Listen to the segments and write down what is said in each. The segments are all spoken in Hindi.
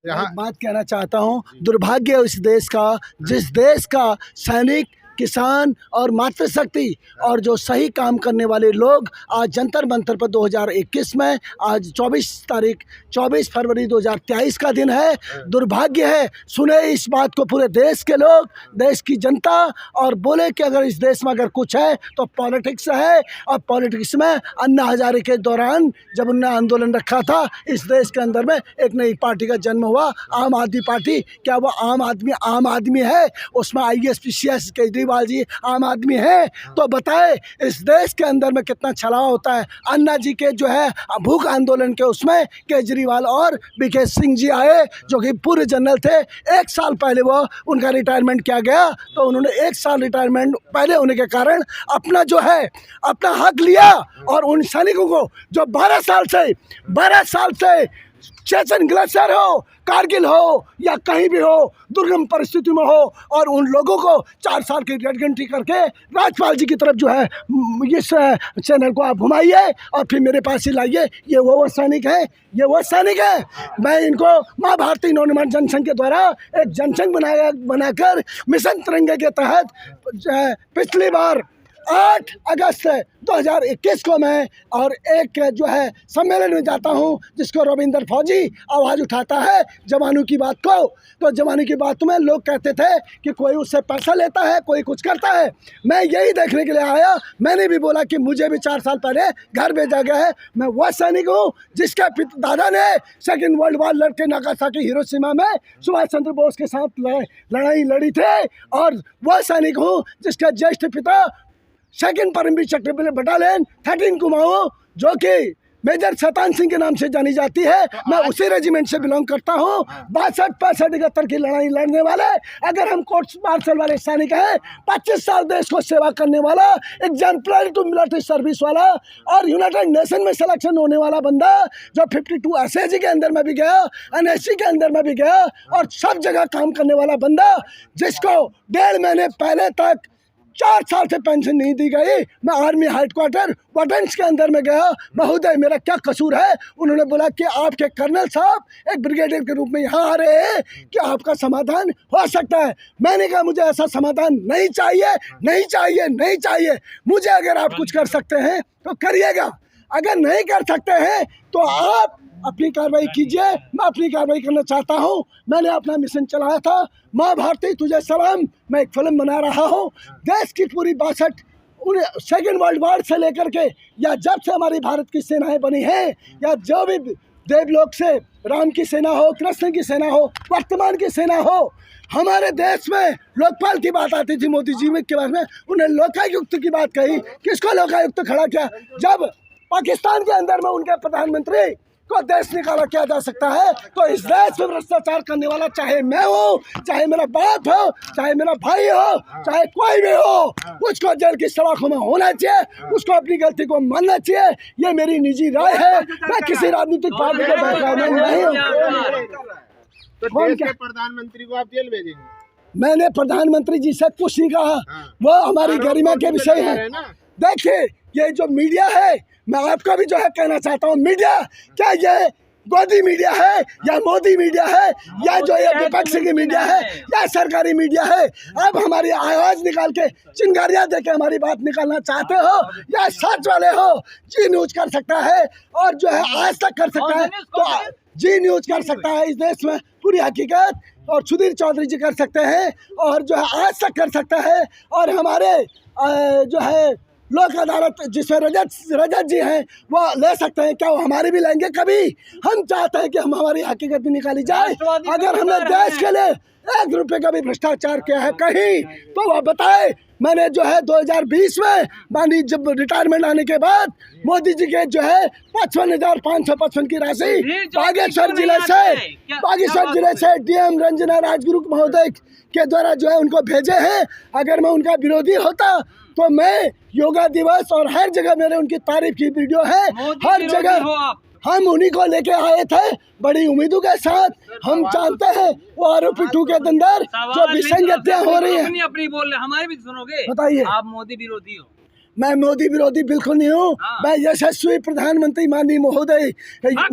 यहाँ एक बात कहना चाहता हूँ, दुर्भाग्य है उस देश का जिस देश का सैनिक, किसान और मातृशक्ति और जो सही काम करने वाले लोग आज जंतर मंतर पर 2021 में आज 24 फरवरी 2023 का दिन है। दुर्भाग्य है, सुने इस बात को पूरे देश के लोग, देश की जनता, और बोले कि अगर इस देश में अगर कुछ है तो पॉलिटिक्स है। और पॉलिटिक्स में अन्ना हजारे के दौरान जब उन्होंने आंदोलन रखा था, इस देश के अंदर में एक नई पार्टी का जन्म हुआ, आम आदमी पार्टी। क्या वो आम आदमी है? उसमें ISPCS केजरीवाल जी आम आदमी है? तो बताए इस देश के अंदर में कितना छलावा होता है। अन्ना जी के जो है भूख आंदोलन के उसमें केजरीवाल और BK सिंह जी आए जो कि पूर्व जनरल थे। 1 साल पहले वो उनका रिटायरमेंट किया गया, तो उन्होंने 1 साल रिटायरमेंट पहले होने के कारण अपना जो है अपना हक लिया। और उन सैनिकों को जो 12 साल से चेचन ग्लेशियर हो, कारगिल हो या कहीं भी हो, दुर्गम परिस्थिति में हो, और उन लोगों को 4 साल की रेड एंट्री करके राज्यपाल जी की तरफ जो है इस चैनल को आप घुमाइए और फिर मेरे पास ही लाइए। ये वो सैनिक है, ये वो सैनिक है। मैं इनको माँ भारती नवनिर्माण जनसंघ के द्वारा एक जनसंघ बनाकर मिशन तिरंगे के तहत पिछली बार 8 अगस्त 2021 को मैं और एक जो है सम्मेलन में जाता हूं जिसको रविंदर फौजी आवाज़ उठाता है जवानों की बात को। तो जवानों की बात में लोग कहते थे कि कोई उससे पैसा लेता है, कोई कुछ करता है। मैं यही देखने के लिए आया। मैंने भी बोला कि मुझे भी 4 साल पहले घर भेजा गया है। मैं वह सैनिक हूँ जिसके दादा ने सेकेंड वर्ल्ड वॉर लड़के नागासाकी हिरोशिमा में सुभाष चंद्र बोस के साथ लड़ाई लड़ी थे, और वह सैनिक हूँ जिसका ज्येष्ठ पिता सेकंड परमवीर चक्र बटालियन 13 कुमाऊं जो कि मेजर शैतान सिंह के नाम से जानी जाती है, मैं उसी रेजिमेंट से बिलोंग करता हूँ। 62, 65, 71 की लड़ाई लड़ने वाले, अगर हम कोर्ट मार्शल वाले सैनिक हैं, 25 साल देश को सेवा करने वाला, एग्जाम्पलरी टू मिलिट्री सर्विस वाला, और यूनाइटेड नेशन में सिलेक्शन होने वाला बंदा, जो 52 SAG के अंदर में भी गया, NSC के अंदर में भी गया, और सब जगह काम करने वाला बंदा, जिसको 1.5 महीने पहले तक 4 साल से पेंशन नहीं दी गई। मैं आर्मी हेडक्वार्टर वेटरन्स के अंदर में गया, महोदय मेरा क्या कसूर है? उन्होंने बोला कि आपके कर्नल साहब एक ब्रिगेडियर के रूप में यहाँ आ रहे हैं कि आपका समाधान हो सकता है। मैंने कहा मुझे ऐसा समाधान नहीं चाहिए, नहीं चाहिए, नहीं चाहिए। मुझे अगर आप कुछ कर सकते हैं तो करिएगा, अगर नहीं कर सकते हैं तो आप अपनी कार्रवाई कीजिए। मैं अपनी कार्रवाई करना चाहता हूं। मैंने अपना मिशन चलाया था, माँ भारती तुझे सलाम। मैं एक फिल्म बना रहा हूं। देश की पूरी 62 सेकेंड वर्ल्ड वॉर से लेकर के, या जब से हमारी भारत की सेनाएं बनी हैं, या जो भी देवलोक से राम की सेना हो, कृष्ण की सेना हो, वर्तमान की सेना हो, हमारे देश में लोकपाल की बात आती थी मोदी जी के बारे में, उन्हें लोकायुक्त की बात कही। किसको लोकायुक्त खड़ा किया? जब पाकिस्तान के अंदर में उनके प्रधानमंत्री को देश निकाला किया जा सकता है, तो इस देश में भ्रष्टाचार करने वाला चाहे मैं हूँ, चाहे मेरा बाप हो, चाहे मेरा भाई हो, चाहे कोई भी हो, उसको जेल की सलाखों में होना चाहिए, उसको अपनी गलती को मानना चाहिए। ये मेरी निजी राय है, मैं किसी राजनीतिक पार्टी के बहकावे में नहीं हूँ। तो देश के प्रधानमंत्री को आप जेल भेजेंगे? मैंने प्रधानमंत्री जी से कुछ नहीं कहा, वो हमारी गरिमा के विषय है। देखिए ये जो मीडिया है, मैं आपका भी जो है कहना चाहता हूँ, मीडिया क्या ये गोदी मीडिया है या मोदी मीडिया है या जो ये विपक्ष की मीडिया है या सरकारी मीडिया है? अब हमारी आवाज़ निकाल के चिंगारियाँ दे के हमारी बात निकालना चाहते हो, या सच वाले हो? जी न्यूज़ कर सकता है, और जो है आज तक कर सकता है, तो जी न्यूज़ कर सकता है इस देश में पूरी हकीकत, और सुधीर चौधरी जी कर सकते हैं, और जो है आज तक कर सकता है, और हमारे जो है लोक अदालत जिसमें रजत जी हैं वो ले सकते हैं। क्या वो हमारे भी लेंगे? कभी हम चाहते हैं कि हम हमारी हकीकत भी निकाली जाए। अगर हमने देश के लिए 1 रुपये का भी भ्रष्टाचार किया है कहीं, तो वह बताए। मैंने जो है 2020 में मानी जब रिटायरमेंट आने के बाद मोदी जी के जो है 55,555 की राशि बागेश्वर जिले से DM रंजना राजगुरु महोदय के द्वारा जो है उनको भेजे हैं। अगर मैं उनका विरोधी होता तो मैं योगा दिवस और हर जगह मेरे उनकी तारीफ की वीडियो है, हर जगह हम उन्हीं को लेके आए थे बड़ी उम्मीदों के साथ। हम जानते हैं वो आरोपी 2 के अंदर जो विसंगतियां हो रही हैं। अपनी बोल रहे, हमारे भी सुनोगे? बताइए। आप मोदी विरोधी हो? मैं मोदी विरोधी बिल्कुल नहीं हूँ। मैं यशस्वी प्रधानमंत्री माननीय महोदय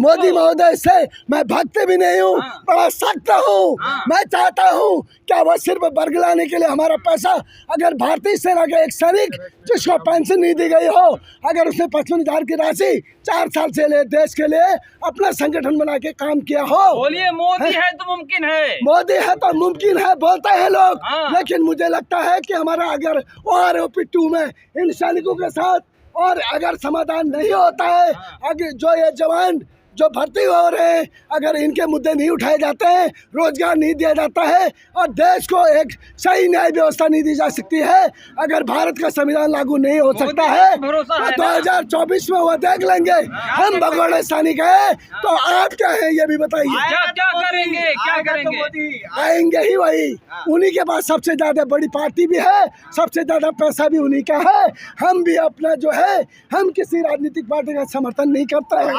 मोदी महोदय से मैं भक्त भी नहीं हूँ, बड़ा सख्त हूँ। मैं चाहता हूँ क्या वो सिर्फ बरगलाने के लिए हमारा पैसा, अगर भारतीय सेना के एक सैनिक जिसको पेंशन नहीं दी गई हो, अगर उसने 55,000 की राशि 4 साल से ले देश के लिए अपना संगठन बना के काम किया हो, बोलिए मोदी है तो मुमकिन है, मोदी है तो मुमकिन है बोलते हैं लोग। लेकिन मुझे लगता है कि हमारा अगर OROP-2 में इन सैनिकों के साथ और अगर समाधान नहीं होता है, अगर जो ये जवान जो भर्ती हो रहे हैं अगर इनके मुद्दे नहीं उठाए जाते हैं, रोजगार नहीं दिया जाता है और देश को एक सही न्याय व्यवस्था नहीं दी जा सकती है, अगर भारत का संविधान लागू नहीं हो सकता है तो 2024 में वो देख लेंगे। हम भगोड़े सैनिक है तो आप क्या है ये भी बताइए। क्या करेंगे, क्या करेंगे? आएंगे ही वही, उन्हीं के पास सबसे ज्यादा बड़ी पार्टी भी है, सबसे ज्यादा पैसा भी उन्हीं का है। हम भी अपना जो है, हम किसी राजनीतिक पार्टी का समर्थन नहीं करते हैं।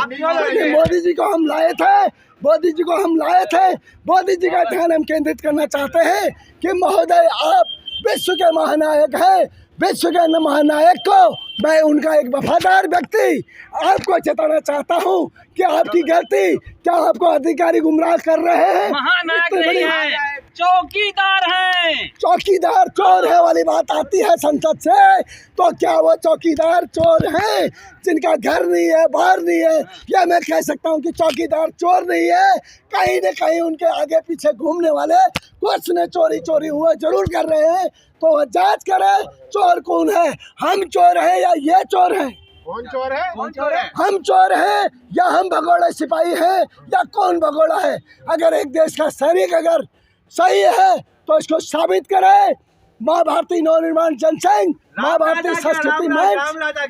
मोदी जी को हम लाए थे, मोदी जी को हम लाए थे, मोदी जी का ध्यान हम केंद्रित करना चाहते हैं कि महोदय आप विश्व के महानायक हैं, विश्व के महानायक को मैं उनका एक वफादार व्यक्ति आपको चेताना चाहता हूँ कि आपकी गलती, क्या आपको अधिकारी गुमराह कर रहे हैं? महानायक नहीं है, चौकीदार हैं। चौकीदार चोर है वाली बात आती है संसद से, तो क्या वो चौकीदार चोर हैं जिनका घर नहीं है, बाहर नहीं है? या मैं कह सकता हूँ कि चौकीदार चोर नहीं है, कहीं न कहीं उनके आगे पीछे घूमने वाले कुछ न चोरी हुआ जरूर कर रहे हैं। तो वह जांच करे चोर कौन है, हम चोर हैं या ये चोर हैं? कौन चोर है? कौन चोर है? हम चोर हैं या हम भगोड़े सिपाही हैं या कौन भगोड़ा है? अगर एक देश का सैनिक अगर सही है तो इसको साबित करे। माँ भारती नवनिर्माण जनसंघ, माँ भारती संस्कृति मंच, राम राज आ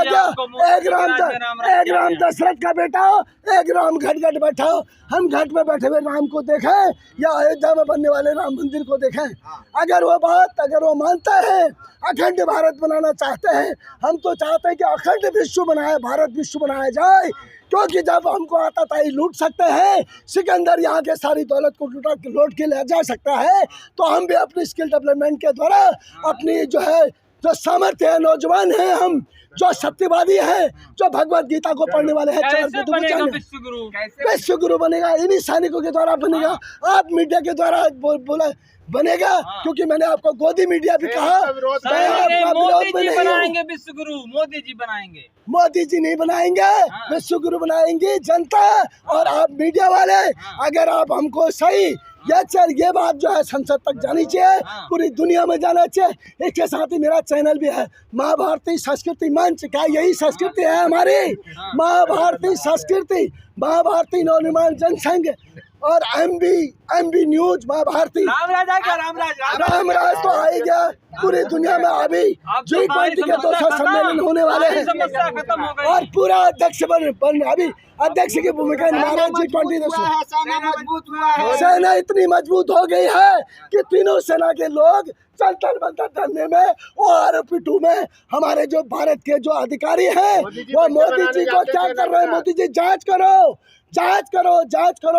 गया, एक राम दशरथ का बेटा हो, एक राम घट बैठा हो। हम घट में बैठे हुए राम को देखें या अयोध्या में बनने वाले राम मंदिर को देखें? अगर वो मानता है अखंड भारत बनाना चाहते हैं, हम तो चाहते हैं कि अखंड विश्व बनाए, भारत विश्व बनाया जाए, क्योंकि जब हमको आता था लूट सकते हैं, सिकंदर यहाँ के सारी दौलत को लूट के ले जा सकता है, तो हम भी अपनी स्किल डेवलपमेंट के द्वारा अपनी जो है जो सामर्थ्य है, नौजवान हैं हम, जो सत्यवादी हैं, जो भगवत गीता को पढ़ने वाले हैं, विश्व गुरु बनेगा, इन्हीं सैनिकों के द्वारा बनेगा। आप मीडिया के द्वारा बोला बनेगा, क्योंकि मैंने आपको गोदी मीडिया भी कहा, मोदी जी बनाएंगे विश्व गुरु, मोदी जी बनाएंगे। मोदी जी नहीं बनाएंगे, विश्व गुरु बनाएंगे जनता और आप मीडिया वाले। अगर आप हमको सही ये बात जो है संसद तक जानी चाहिए, पूरी दुनिया में जाना चाहिए। इसके साथ ही मेरा चैनल भी है माँ भारती संस्कृति मंच, क्या यही संस्कृति है हमारी? माँ भारती संस्कृति, माँ भारती नवनिर्माण जनसंघ और एमबी न्यूज, माँ भारती रामराज तो आ ही गया पूरी दुनिया में। अभी G20 के 200 सम्मेलन होने वाले हैं और पूरा अध्यक्ष बन अभी अध्यक्ष की भूमिका निभा G20 सेना इतनी मजबूत हो गई है कि तीनों सेना के लोग जंतर मंतर धरने में OROP-2 में हमारे जो भारत के जो अधिकारी हैं वो मोदी जी को क्या कर रहे हैं? मोदी जी जांच करो।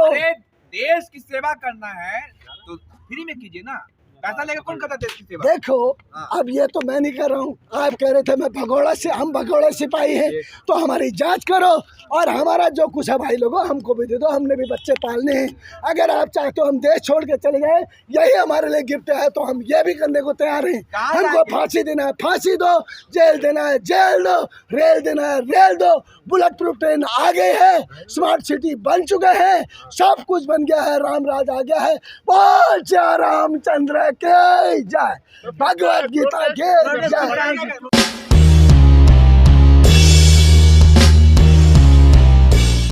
अरे देश की सेवा करना है तो फ्री में कीजिए ना, पैसा लेकर कौन करता है देश की सेवा? देखो अब ये तो मैं नहीं कर रहा हूँ, आप कह रहे थे हम भगोड़े सिपाही हैं, तो हमारी जांच करो और हमारा जो कुछ है भाई लोगों हमको भी दे दो, हमने भी बच्चे पालने हैं। अगर आप चाहते हो हम देश छोड़ के चले गए, यही हमारे लिए गिफ्ट है, तो हम ये भी करने को तैयार हैं। हमको फांसी देना है फांसी दो, जेल देना है जेल दो, रेल देना है रेल दो, बुलेट प्रूफ ट्रेन आ गई है, स्मार्ट सिटी बन चुके हैं, सब कुछ बन गया है, राम राज आ गया है। बोल श्री रामचंद्र के जय, भगवत गीता के जय।